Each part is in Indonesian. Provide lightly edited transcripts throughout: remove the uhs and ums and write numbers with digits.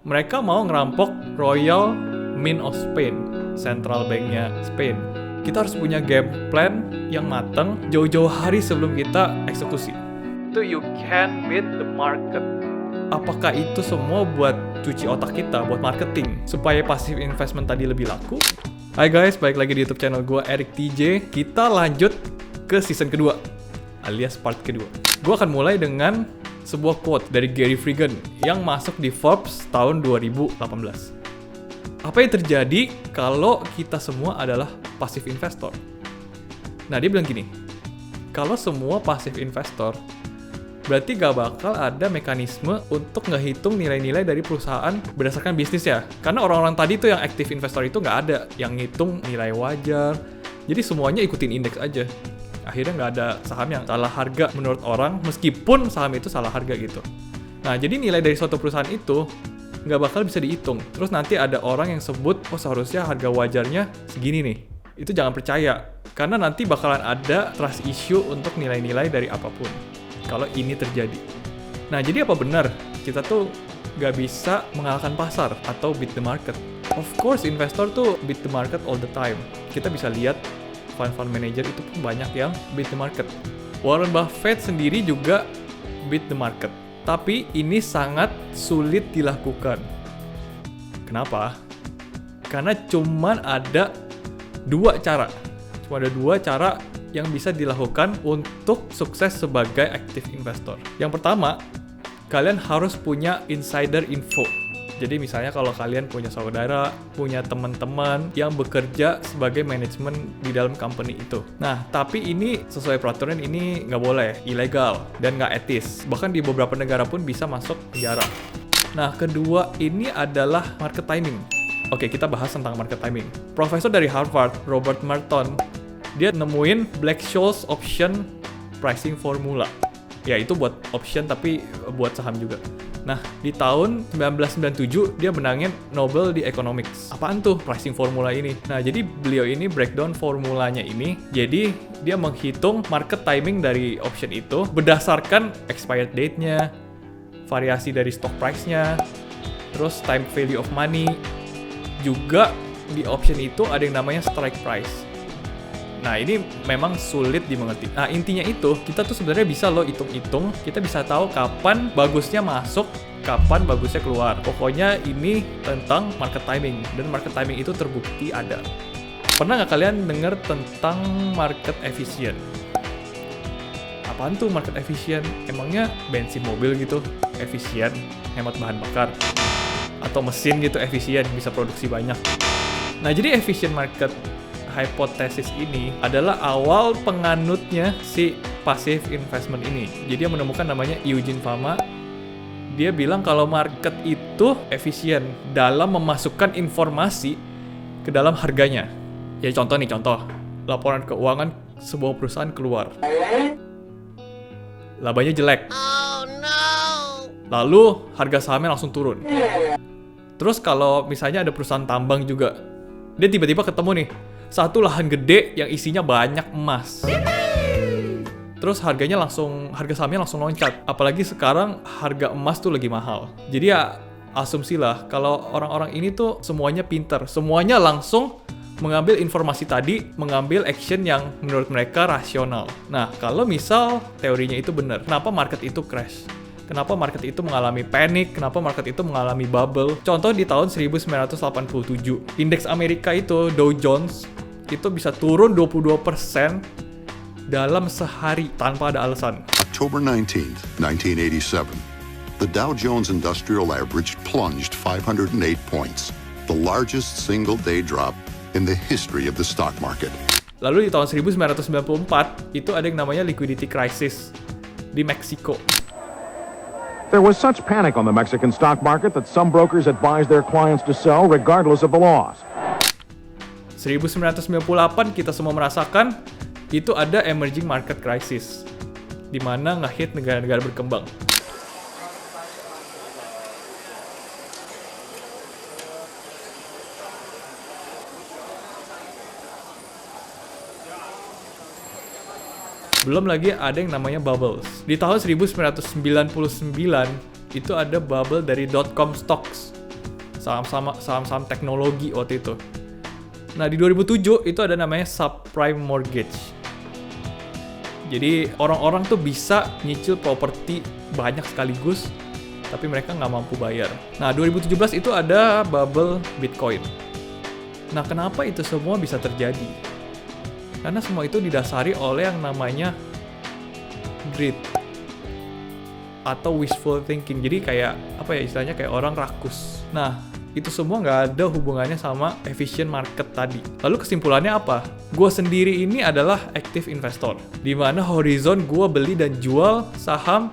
Mereka mau ngerampok Royal Mint of Spain, Central Banknya Spain. Kita harus punya game plan yang matang jauh-jauh hari sebelum kita eksekusi. Itu you can beat the market. Apakah itu semua buat cuci otak kita, buat marketing, supaya passive investment tadi lebih laku? Hai guys, balik lagi di YouTube channel gue, Eric TJ. Kita lanjut ke season kedua, alias part kedua. Gue akan mulai dengan sebuah quote dari Gary Frigan yang masuk di Forbes tahun 2018. Apa yang terjadi kalau kita semua adalah passive investor? Nah, dia bilang gini, kalau semua passive investor, berarti gak bakal ada mekanisme untuk ngehitung nilai-nilai dari perusahaan berdasarkan bisnis ya. Karena orang-orang tadi tuh yang active investor itu gak ada yang ngitung nilai wajar. Jadi semuanya ikutin indeks aja. Akhirnya nggak ada saham yang salah harga menurut orang, meskipun saham itu salah harga gitu. Nah, jadi nilai dari suatu perusahaan itu nggak bakal bisa dihitung. Terus nanti ada orang yang sebut, oh seharusnya harga wajarnya segini nih. Itu jangan percaya, karena nanti bakalan ada trust issue untuk nilai-nilai dari apapun kalau ini terjadi. Nah, jadi apa benar kita tuh nggak bisa mengalahkan pasar atau beat the market? Of course, investor tuh beat the market all the time. Kita bisa lihat fund manager itu pun banyak yang beat the market. Warren Buffett sendiri juga beat the market. Tapi ini sangat sulit dilakukan. Kenapa? Karena cuman ada dua cara. Cuma ada dua cara yang bisa dilakukan untuk sukses sebagai active investor. Yang pertama, kalian harus punya insider info. Jadi misalnya kalau kalian punya saudara, punya teman-teman yang bekerja sebagai manajemen di dalam company itu. Nah, tapi ini sesuai peraturan ini nggak boleh, ilegal, dan nggak etis. Bahkan di beberapa negara pun bisa masuk penjara. Nah, kedua ini adalah market timing. Oke, kita bahas tentang market timing. Profesor dari Harvard, Robert Merton, dia nemuin Black-Scholes option pricing formula. Ya, itu buat option tapi buat saham juga. Nah, di tahun 1997 dia menangin Nobel di Economics. Apaan tuh pricing formula ini? Nah, jadi beliau ini breakdown formulanya ini. Jadi dia menghitung market timing dari option itu berdasarkan expired date-nya, variasi dari stock price-nya, terus time value of money. Juga di option itu ada yang namanya strike price. Nah, ini memang sulit dimengerti. Nah, intinya itu, kita tuh sebenarnya bisa loh hitung-hitung, kita bisa tahu kapan bagusnya masuk, kapan bagusnya keluar. Pokoknya ini tentang market timing, dan market timing itu terbukti ada. Pernah nggak kalian dengar tentang market efficient? Apaan tuh market efficient? Emangnya bensin mobil gitu efisien, hemat bahan bakar? Atau mesin gitu efisien, bisa produksi banyak? Nah, jadi efficient market hipotesis ini adalah awal penganutnya si passive investment ini. Jadi dia menemukan namanya Eugene Fama. Dia bilang kalau market itu efisien dalam memasukkan informasi ke dalam harganya. Ya contoh, laporan keuangan sebuah perusahaan keluar. Labanya jelek. Oh no. Lalu harga sahamnya langsung turun. Terus kalau misalnya ada perusahaan tambang juga, dia tiba-tiba ketemu nih satu lahan gede yang isinya banyak emas. Terus harga sahamnya langsung loncat. Apalagi sekarang harga emas tuh lagi mahal. Jadi ya asumsilah kalau orang-orang ini tuh semuanya pinter. Semuanya langsung mengambil informasi tadi, mengambil action yang menurut mereka rasional. Nah, kalau misal teorinya itu benar, kenapa market itu crash? Kenapa market itu mengalami panic? Kenapa market itu mengalami bubble? Contoh di tahun 1987, indeks Amerika itu, Dow Jones, itu bisa turun 22% dalam sehari tanpa ada alasan. October 19th, 1987, the Dow Jones Industrial Average plunged 508 points, the largest single-day drop in the history of the stock market. Lalu di tahun 1994, itu ada yang namanya liquidity crisis di Meksiko. There was such panic on the Mexican stock market that some brokers advised their clients to sell regardless of the loss. 1998 kita semua merasakan itu ada emerging market crisis di mana nge-hit negara-negara berkembang. Belum lagi ada yang namanya bubbles. Di tahun 1999 itu ada bubble dari .com stocks. saham-saham teknologi waktu itu. Nah, di 2007 itu ada namanya subprime mortgage. Jadi orang-orang tuh bisa nyicil properti banyak sekaligus, tapi mereka nggak mampu bayar. Nah, 2017 itu ada bubble Bitcoin. Nah, kenapa itu semua bisa terjadi? Karena semua itu didasari oleh yang namanya greed atau wishful thinking. Jadi kayak istilahnya kayak orang rakus. Nah, itu semua nggak ada hubungannya sama efficient market tadi. Lalu kesimpulannya apa? Gue sendiri ini adalah active investor, di mana horizon gue beli dan jual saham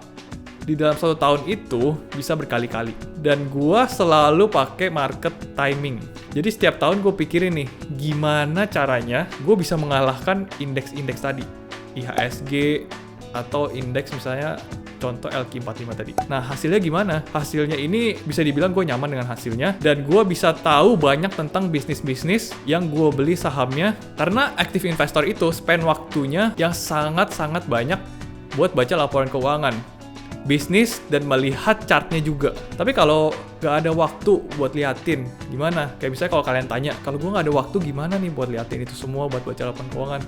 di dalam 1 tahun itu bisa berkali-kali. Dan gue selalu pakai market timing. Jadi setiap tahun gue pikirin nih, gimana caranya gue bisa mengalahkan indeks-indeks tadi, IHSG atau indeks misalnya contoh LQ45 tadi. Nah, hasilnya gimana? Hasilnya ini bisa dibilang gue nyaman dengan hasilnya, dan gue bisa tahu banyak tentang bisnis-bisnis yang gue beli sahamnya, karena active investor itu spend waktunya yang sangat-sangat banyak buat baca laporan keuangan, bisnis, dan melihat chartnya juga. Tapi kalau gak ada waktu buat liatin, gimana? Kayak misalnya kalau kalian tanya, kalau gue gak ada waktu gimana nih buat liatin itu semua, buat baca laporan keuangan?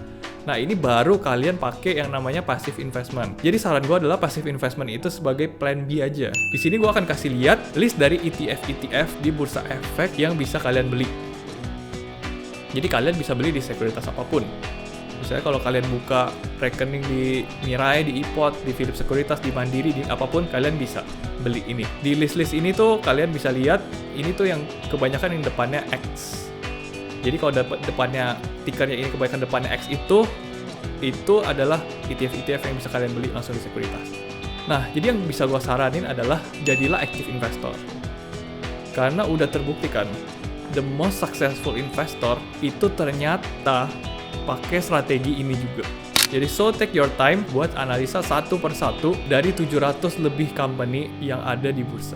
Nah, ini baru kalian pakai yang namanya passive investment. Jadi saran gue adalah passive investment itu sebagai plan B aja. Di sini gue akan kasih lihat list dari ETF di bursa efek yang bisa kalian beli. Jadi kalian bisa beli di sekuritas apapun. Misalnya kalau kalian buka rekening di Mirai, di iPod, di Philips Sekuritas, di Mandiri, di apapun, kalian bisa beli ini. Di list-list ini tuh kalian bisa lihat, ini tuh yang kebanyakan yang depannya X. Jadi kalau depannya tikernya ini kebanyakan depannya X itu adalah ETF yang bisa kalian beli langsung di sekuritas. Nah, jadi yang bisa gue saranin adalah jadilah active investor. Karena udah terbuktikan, the most successful investor itu ternyata pakai strategi ini juga. Jadi so take your time buat analisa satu persatu dari 700 lebih company yang ada di bursa.